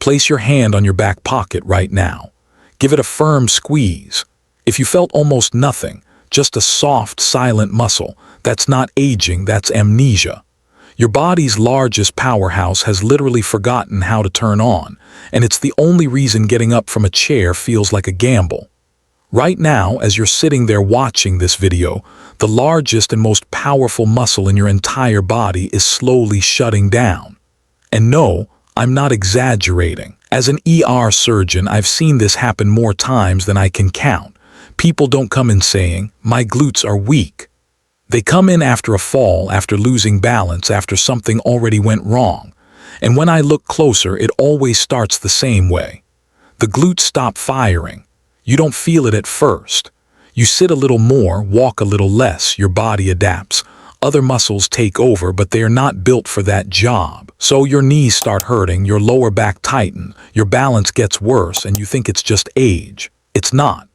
Place your hand on your back pocket right now. Give it a firm squeeze. If you felt almost nothing, just a soft, silent muscle, that's not aging, that's amnesia. Your body's largest powerhouse has literally forgotten how to turn on, and it's the only reason getting up from a chair feels like a gamble. Right now, as you're sitting there watching this video, the largest and most powerful muscle in your entire body is slowly shutting down. And no, I'm not exaggerating. As an ER surgeon, I've seen this happen more times than I can count. People don't come in saying, "My glutes are weak." They come in after a fall, after losing balance, after something already went wrong. And when I look closer, it always starts the same way. The glutes stop firing. You don't feel it at first. You sit a little more, walk a little less, your body adapts. Other muscles take over, but they are not built for that job. So your knees start hurting, your lower back tightens, your balance gets worse, and you think it's just age. It's not.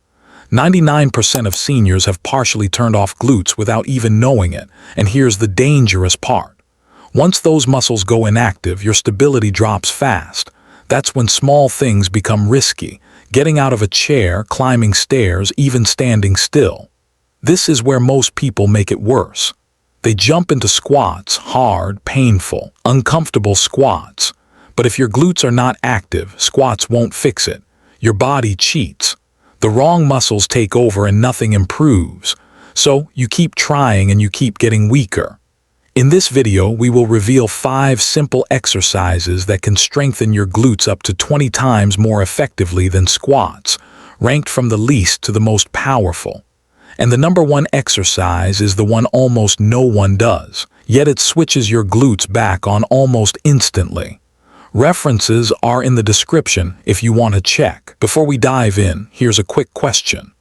99% of seniors have partially turned off glutes without even knowing it, and here's the dangerous part. Once those muscles go inactive, your stability drops fast. That's when small things become risky. Getting out of a chair, climbing stairs, even standing still. This is where most people make it worse. They jump into squats, hard, painful, uncomfortable squats. But if your glutes are not active, squats won't fix it. Your body cheats. The wrong muscles take over and nothing improves. So you keep trying and you keep getting weaker. In this video, we will reveal 5 simple exercises that can strengthen your glutes up to 20 times more effectively than squats, ranked from the least to the most powerful. And the number 1 exercise is the one almost no one does, yet it switches your glutes back on almost instantly. References are in the description if you want to check. Before we dive in, here's a quick question.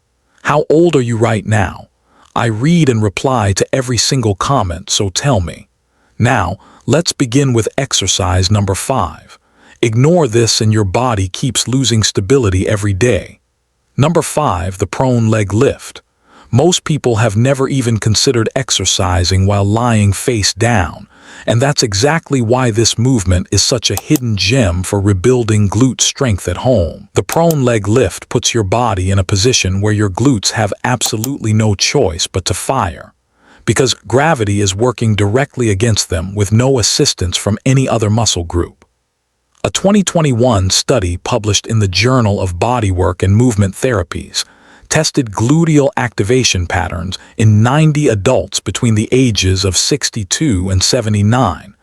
How old are you right now? I read and reply to every single comment, so tell me. Now, let's begin with exercise number 5. Ignore this and your body keeps losing stability every day. Number 5, the prone leg lift. Most people have never even considered exercising while lying face down, and that's exactly why this movement is such a hidden gem for rebuilding glute strength at home. The prone leg lift puts your body in a position where your glutes have absolutely no choice but to fire, because gravity is working directly against them with no assistance from any other muscle group. A 2021 study published in the Journal of Bodywork and Movement Therapies tested gluteal activation patterns in 90 adults between the ages of 62 and 79,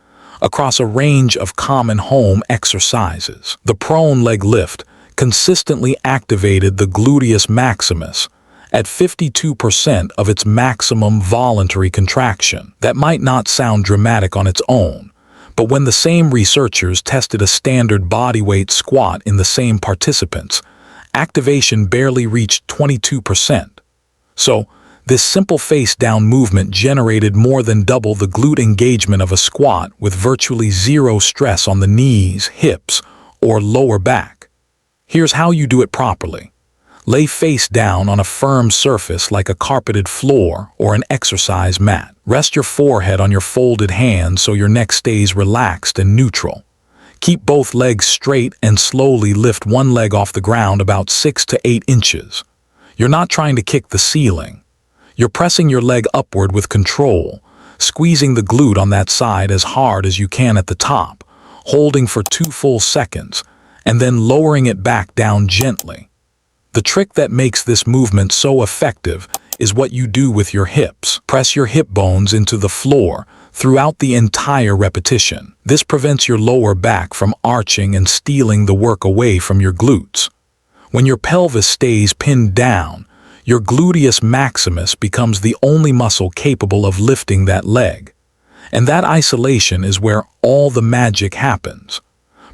across a range of common home exercises. The prone leg lift consistently activated the gluteus maximus at 52% of its maximum voluntary contraction. That might not sound dramatic on its own, but when the same researchers tested a standard bodyweight squat in the same participants, activation barely reached 22%. So, this simple face-down movement generated more than double the glute engagement of a squat with virtually zero stress on the knees, hips, or lower back. Here's how you do it properly. Lay face down on a firm surface like a carpeted floor or an exercise mat. Rest your forehead on your folded hands so your neck stays relaxed and neutral. Keep both legs straight and slowly lift one leg off the ground about 6 to 8 inches. You're not trying to kick the ceiling. You're pressing your leg upward with control, squeezing the glute on that side as hard as you can at the top, holding for 2 full seconds, and then lowering it back down gently. The trick that makes this movement so effective is what you do with your hips. Press your hip bones into the floor throughout the entire repetition. This prevents your lower back from arching and stealing the work away from your glutes. When your pelvis stays pinned down, your gluteus maximus becomes the only muscle capable of lifting that leg. And that isolation is where all the magic happens.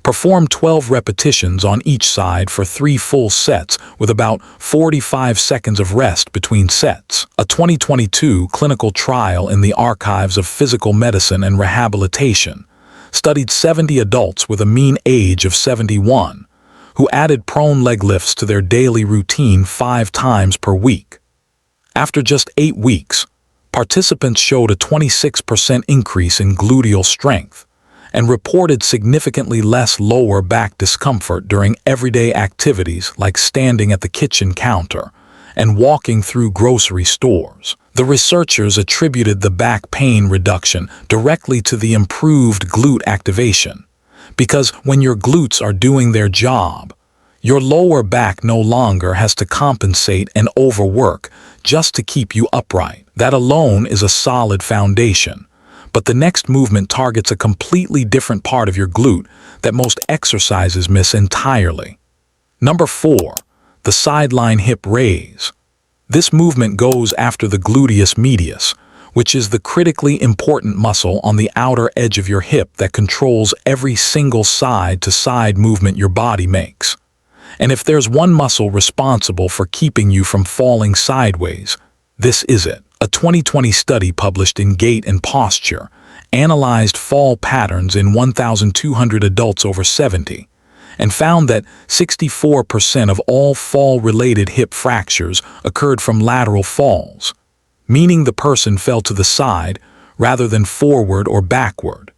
Perform 12 repetitions on each side for 3 full sets with about 45 seconds of rest between sets. A 2022 clinical trial in the Archives of Physical Medicine and Rehabilitation studied 70 adults with a mean age of 71 who added prone leg lifts to their daily routine 5 times per week. After just 8 weeks, participants showed a 26% increase in gluteal strength, and reported significantly less lower back discomfort during everyday activities like standing at the kitchen counter and walking through grocery stores. The researchers attributed the back pain reduction directly to the improved glute activation, because when your glutes are doing their job, your lower back no longer has to compensate and overwork just to keep you upright. That alone is a solid foundation. But the next movement targets a completely different part of your glute that most exercises miss entirely. Number 4, the sideline hip raise. This movement goes after the gluteus medius, which is the critically important muscle on the outer edge of your hip that controls every single side-to-side movement your body makes. And if there's one muscle responsible for keeping you from falling sideways, this is it. A 2020 study published in Gait and Posture analyzed fall patterns in 1,200 adults over 70 and found that 64% of all fall-related hip fractures occurred from lateral falls, meaning the person fell to the side rather than forward or backward.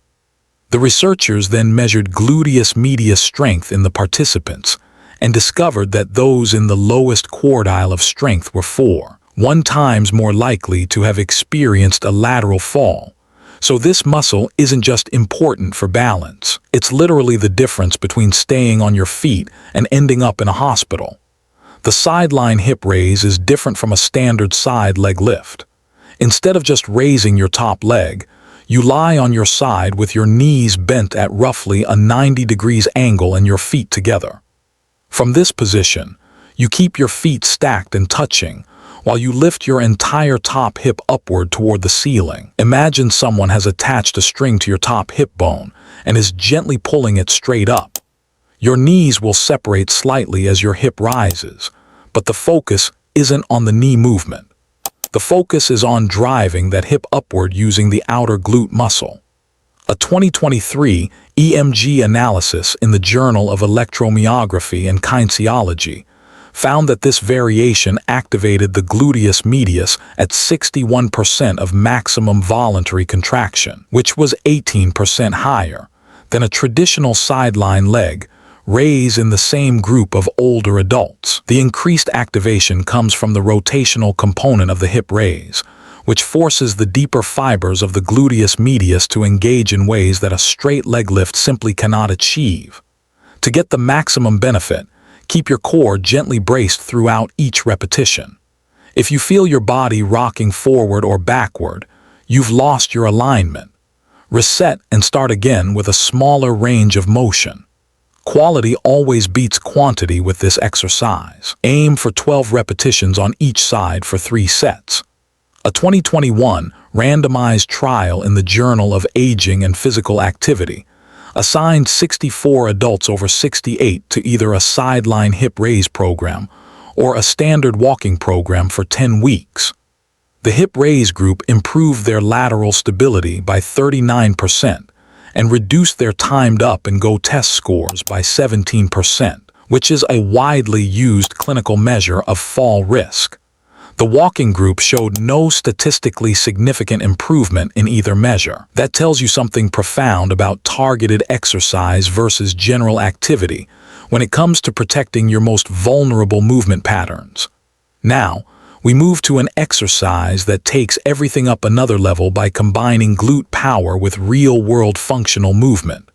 The researchers then measured gluteus medius strength in the participants and discovered that those in the lowest quartile of strength were 4.1 times more likely to have experienced a lateral fall. So this muscle isn't just important for balance. It's literally the difference between staying on your feet and ending up in a hospital. The sideline hip raise is different from a standard side leg lift. Instead of just raising your top leg, you lie on your side with your knees bent at roughly a 90 degrees angle and your feet together. From this position, you keep your feet stacked and touching, while you lift your entire top hip upward toward the ceiling. Imagine someone has attached a string to your top hip bone and is gently pulling it straight up. Your knees will separate slightly as your hip rises, but the focus isn't on the knee movement. The focus is on driving that hip upward using the outer glute muscle. A 2023 EMG analysis in the Journal of Electromyography and Kinesiology found that this variation activated the gluteus medius at 61% of maximum voluntary contraction, which was 18% higher than a traditional sideline leg raise in the same group of older adults. The increased activation comes from the rotational component of the hip raise, which forces the deeper fibers of the gluteus medius to engage in ways that a straight leg lift simply cannot achieve. To get the maximum benefit, keep your core gently braced throughout each repetition. If you feel your body rocking forward or backward, you've lost your alignment. Reset and start again with a smaller range of motion. Quality always beats quantity with this exercise. Aim for 12 repetitions on each side for 3 sets. A 2021 randomized trial in the Journal of Aging and Physical Activity assigned 64 adults over 68 to either a sideline hip raise program or a standard walking program for 10 weeks. The hip raise group improved their lateral stability by 39% and reduced their timed up and go test scores by 17%, which is a widely used clinical measure of fall risk. The walking group showed no statistically significant improvement in either measure. That tells you something profound about targeted exercise versus general activity when it comes to protecting your most vulnerable movement patterns. Now, we move to an exercise that takes everything up another level by combining glute power with real-world functional movement.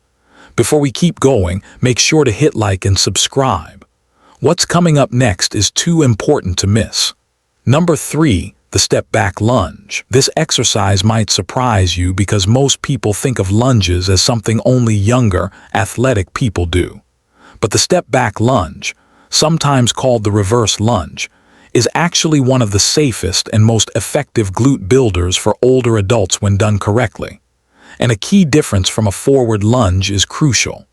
Before we keep going, make sure to hit like and subscribe. What's coming up next is too important to miss. Number 3, the step back lunge. This exercise might surprise you because most people think of lunges as something only younger, athletic people do. But the step back lunge, sometimes called the reverse lunge, is actually one of the safest and most effective glute builders for older adults when done correctly. And a key difference from a forward lunge is crucial.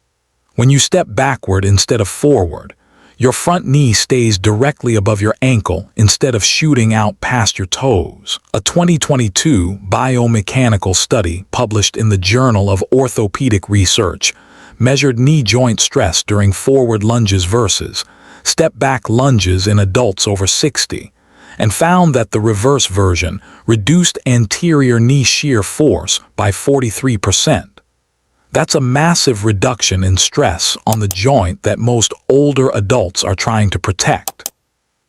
When you step backward instead of forward, your front knee stays directly above your ankle instead of shooting out past your toes. A 2022 biomechanical study published in the Journal of Orthopedic Research measured knee joint stress during forward lunges versus step-back lunges in adults over 60 and found that the reverse version reduced anterior knee shear force by 43%. That's a massive reduction in stress on the joint that most older adults are trying to protect.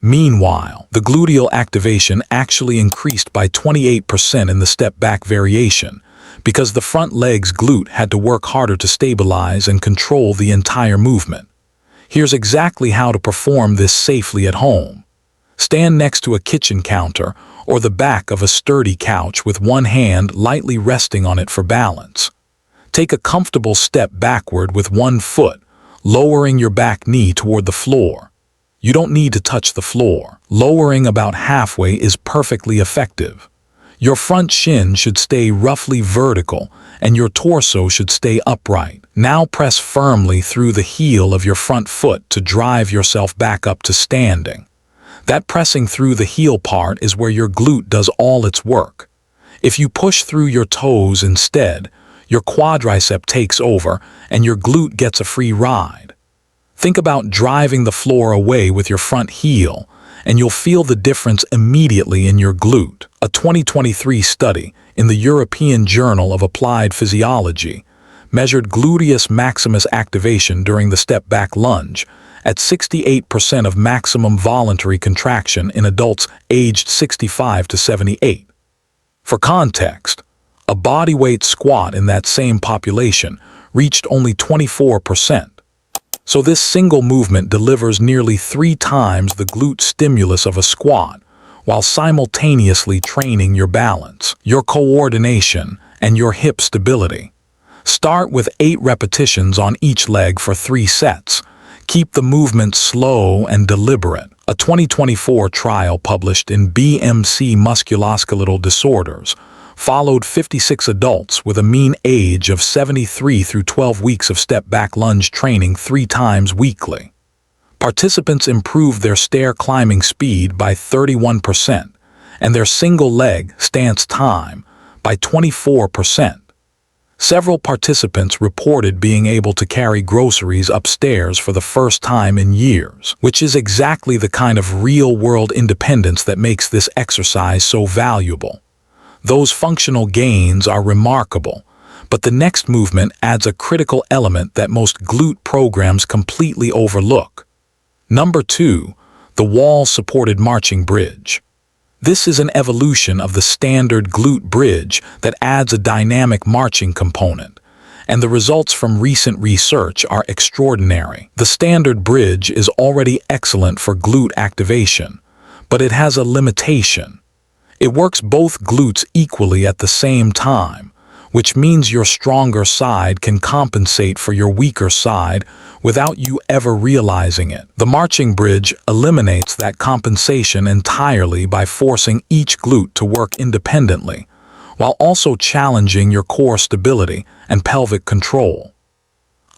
Meanwhile, the gluteal activation actually increased by 28% in the step-back variation, because the front leg's glute had to work harder to stabilize and control the entire movement. Here's exactly how to perform this safely at home. Stand next to a kitchen counter or the back of a sturdy couch with one hand lightly resting on it for balance. Take a comfortable step backward with one foot, lowering your back knee toward the floor. You don't need to touch the floor. Lowering about halfway is perfectly effective. Your front shin should stay roughly vertical and your torso should stay upright. Now press firmly through the heel of your front foot to drive yourself back up to standing. That pressing through the heel part is where your glute does all its work. If you push through your toes instead, your quadricep takes over and your glute gets a free ride. Think about driving the floor away with your front heel, and you'll feel the difference immediately in your glute. A 2023 study in the European Journal of Applied Physiology measured gluteus maximus activation during the step-back lunge at 68% of maximum voluntary contraction in adults aged 65 to 78. For context, a bodyweight squat in that same population reached only 24%. So this single movement delivers nearly 3 times the glute stimulus of a squat, while simultaneously training your balance, your coordination, and your hip stability. Start with 8 repetitions on each leg for 3 sets. Keep the movement slow and deliberate. A 2024 trial published in BMC Musculoskeletal Disorders followed 56 adults with a mean age of 73 through 12 weeks of step-back lunge training 3 times weekly. Participants improved their stair climbing speed by 31% and their single-leg stance time by 24%. Several participants reported being able to carry groceries upstairs for the first time in years, which is exactly the kind of real-world independence that makes this exercise so valuable. Those functional gains are remarkable, but the next movement adds a critical element that most glute programs completely overlook. Number 2, the wall-supported marching bridge. This is an evolution of the standard glute bridge that adds a dynamic marching component, and the results from recent research are extraordinary. The standard bridge is already excellent for glute activation, but it has a limitation. It works both glutes equally at the same time, which means your stronger side can compensate for your weaker side without you ever realizing it. The marching bridge eliminates that compensation entirely by forcing each glute to work independently, while also challenging your core stability and pelvic control.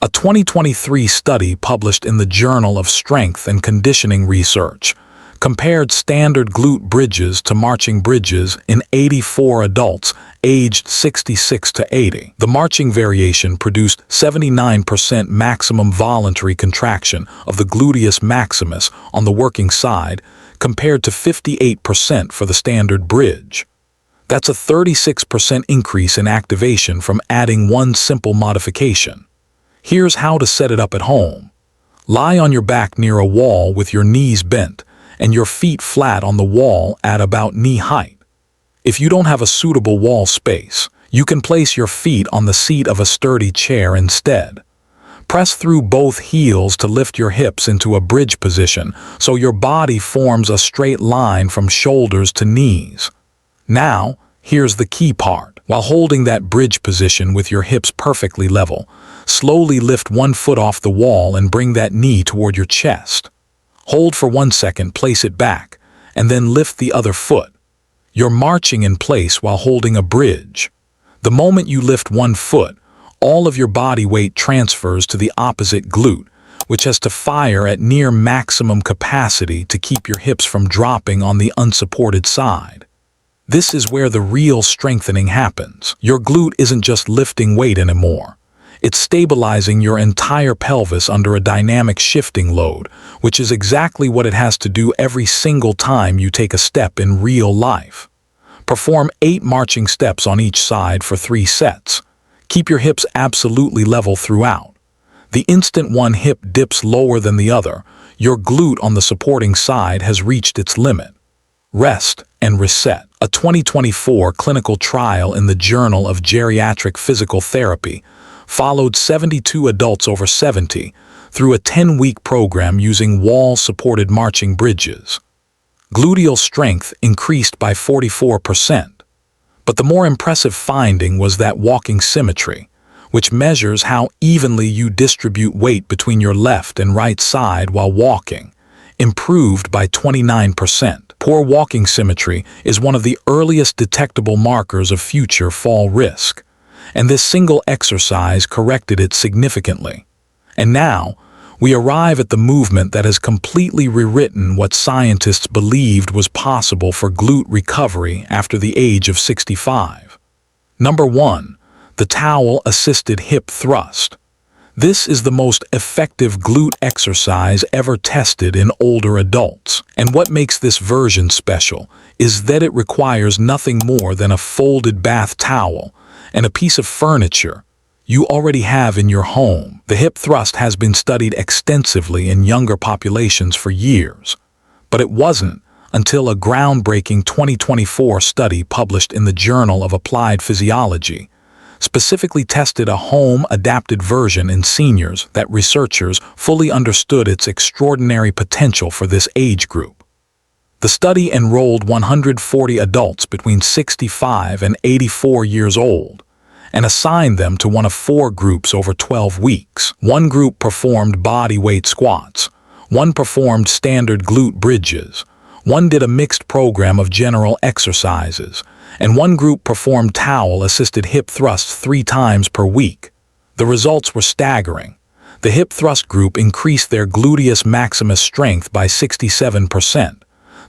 A 2023 study published in the Journal of Strength and Conditioning Research compared standard glute bridges to marching bridges in 84 adults aged 66 to 80. The marching variation produced 79% maximum voluntary contraction of the gluteus maximus on the working side compared to 58% for the standard bridge. That's a 36% increase in activation from adding one simple modification. Here's how to set it up at home. Lie on your back near a wall with your knees bent and your feet flat on the wall at about knee height. If you don't have a suitable wall space, you can place your feet on the seat of a sturdy chair instead. Press through both heels to lift your hips into a bridge position so your body forms a straight line from shoulders to knees. Now, here's the key part. While holding that bridge position with your hips perfectly level, slowly lift one foot off the wall and bring that knee toward your chest. Hold for 1 second, place it back, and then lift the other foot. You're marching in place while holding a bridge. The moment you lift one foot, all of your body weight transfers to the opposite glute, which has to fire at near maximum capacity to keep your hips from dropping on the unsupported side. This is where the real strengthening happens. Your glute isn't just lifting weight anymore. It's stabilizing your entire pelvis under a dynamic shifting load, which is exactly what it has to do every single time you take a step in real life. Perform 8 marching steps on each side for 3 sets. Keep your hips absolutely level throughout. The instant one hip dips lower than the other, your glute on the supporting side has reached its limit. Rest and reset. A 2024 clinical trial in the Journal of Geriatric Physical Therapy followed 72 adults over 70 through a 10-week program using wall-supported marching bridges. Gluteal strength increased by 44%. But the more impressive finding was that walking symmetry, which measures how evenly you distribute weight between your left and right side while walking, improved by 29%. Poor walking symmetry is one of the earliest detectable markers of future fall risk, and this single exercise corrected it significantly. And now, we arrive at the movement that has completely rewritten what scientists believed was possible for glute recovery after the age of 65. Number 1. The towel-assisted hip thrust. This is the most effective glute exercise ever tested in older adults. And what makes this version special is that it requires nothing more than a folded bath towel and a piece of furniture you already have in your home. The hip thrust has been studied extensively in younger populations for years, but it wasn't until a groundbreaking 2024 study published in the Journal of Applied Physiology specifically tested a home-adapted version in seniors that researchers fully understood its extraordinary potential for this age group. The study enrolled 140 adults between 65 and 84 years old, and assigned them to one of 4 groups over 12 weeks. One group performed body weight squats, one performed standard glute bridges, one did a mixed program of general exercises, and one group performed towel-assisted hip thrusts 3 times per week. The results were staggering. The hip thrust group increased their gluteus maximus strength by 67%.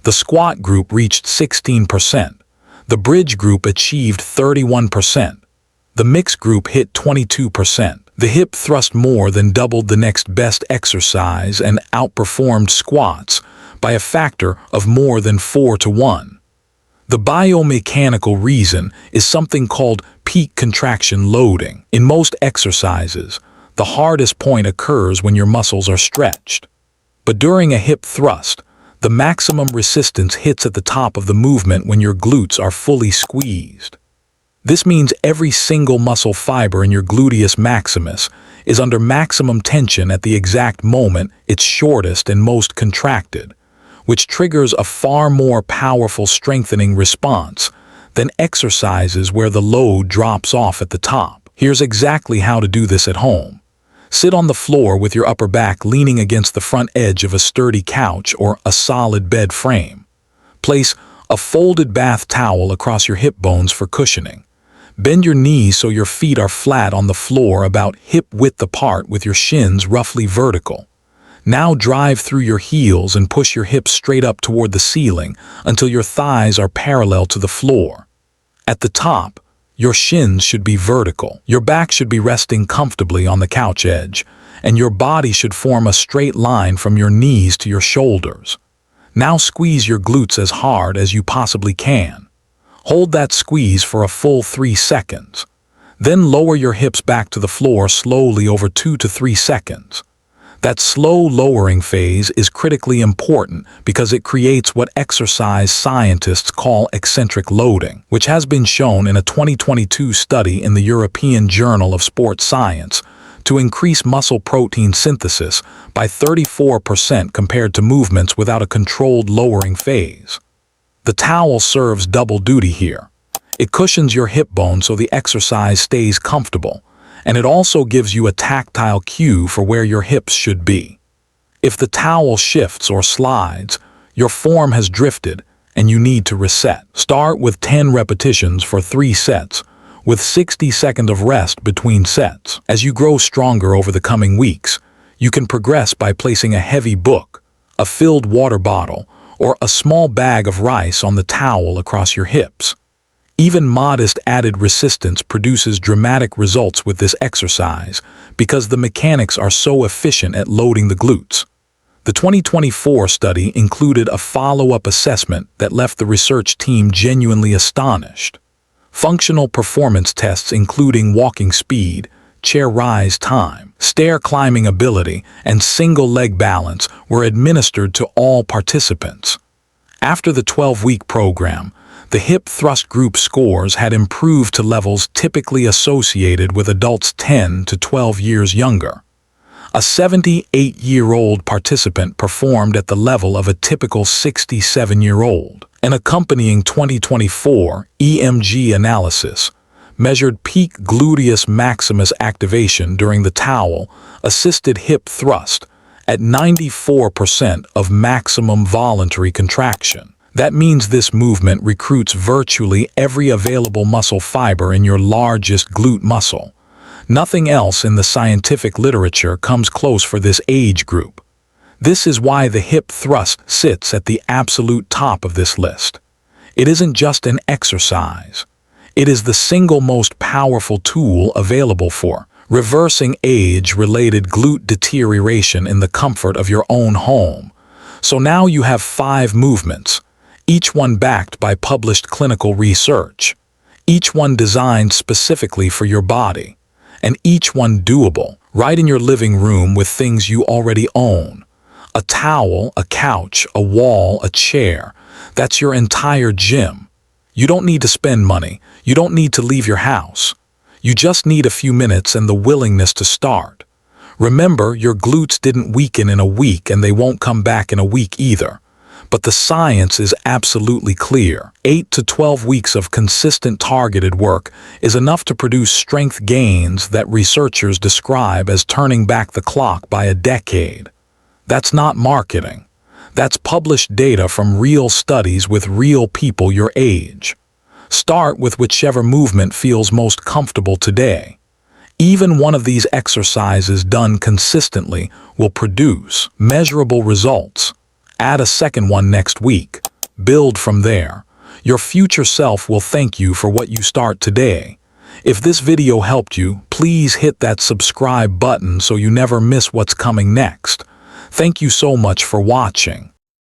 The squat group reached 16%. The bridge group achieved 31%. The mixed group hit 22%. The hip thrust more than doubled the next best exercise and outperformed squats by a factor of more than 4 to 1. The biomechanical reason is something called peak contraction loading. In most exercises, the hardest point occurs when your muscles are stretched. But during a hip thrust, the maximum resistance hits at the top of the movement when your glutes are fully squeezed. This means every single muscle fiber in your gluteus maximus is under maximum tension at the exact moment it's shortest and most contracted, which triggers a far more powerful strengthening response than exercises where the load drops off at the top. Here's exactly how to do this at home. Sit on the floor with your upper back leaning against the front edge of a sturdy couch or a solid bed frame. Place a folded bath towel across your hip bones for cushioning. Bend your knees so your feet are flat on the floor about hip-width apart with your shins roughly vertical. Now drive through your heels and push your hips straight up toward the ceiling until your thighs are parallel to the floor. At the top, your shins should be vertical. Your back should be resting comfortably on the couch edge, and your body should form a straight line from your knees to your shoulders. Now squeeze your glutes as hard as you possibly can. Hold that squeeze for a full 3 seconds. Then lower your hips back to the floor slowly over 2 to 3 seconds. That slow lowering phase is critically important because it creates what exercise scientists call eccentric loading, which has been shown in a 2022 study in the European Journal of Sports Science to increase muscle protein synthesis by 34% compared to movements without a controlled lowering phase. The towel serves double duty here. It cushions your hip bone so the exercise stays comfortable, and it also gives you a tactile cue for where your hips should be. If the towel shifts or slides, your form has drifted and you need to reset. Start with 10 repetitions for 3 sets, with 60 seconds of rest between sets. As you grow stronger over the coming weeks, you can progress by placing a heavy book, a filled water bottle, or a small bag of rice on the towel across your hips. Even modest added resistance produces dramatic results with this exercise because the mechanics are so efficient at loading the glutes. The 2024 study included a follow-up assessment that left the research team genuinely astonished. Functional performance tests including walking speed, chair rise time, stair climbing ability, and single leg balance were administered to all participants. After the 12-week program, the hip thrust group scores had improved to levels typically associated with adults 10 to 12 years younger. A 78-year-old participant performed at the level of a typical 67-year-old. An accompanying 2024 EMG analysis measured peak gluteus maximus activation during the towel-assisted hip thrust at 94% of maximum voluntary contraction. That means this movement recruits virtually every available muscle fiber in your largest glute muscle. Nothing else in the scientific literature comes close for this age group. This is why the hip thrust sits at the absolute top of this list. It isn't just an exercise. It is the single most powerful tool available for reversing age-related glute deterioration in the comfort of your own home. So now you have 5 movements, each one backed by published clinical research, each one designed specifically for your body, and each one doable right in your living room with things you already own. A towel, a couch, a wall, a chair. That's your entire gym. You don't need to spend money. You don't need to leave your house. You just need a few minutes and the willingness to start. Remember, your glutes didn't weaken in a week and they won't come back in a week either. But the science is absolutely clear. 8 to 12 weeks of consistent targeted work is enough to produce strength gains that researchers describe as turning back the clock by a decade. That's not marketing. That's published data from real studies with real people your age. Start with whichever movement feels most comfortable today. Even one of these exercises done consistently will produce measurable results. Add a second one next week. Build from there. Your future self will thank you for what you start today. If this video helped you, please hit that subscribe button so you never miss what's coming next. Thank you so much for watching.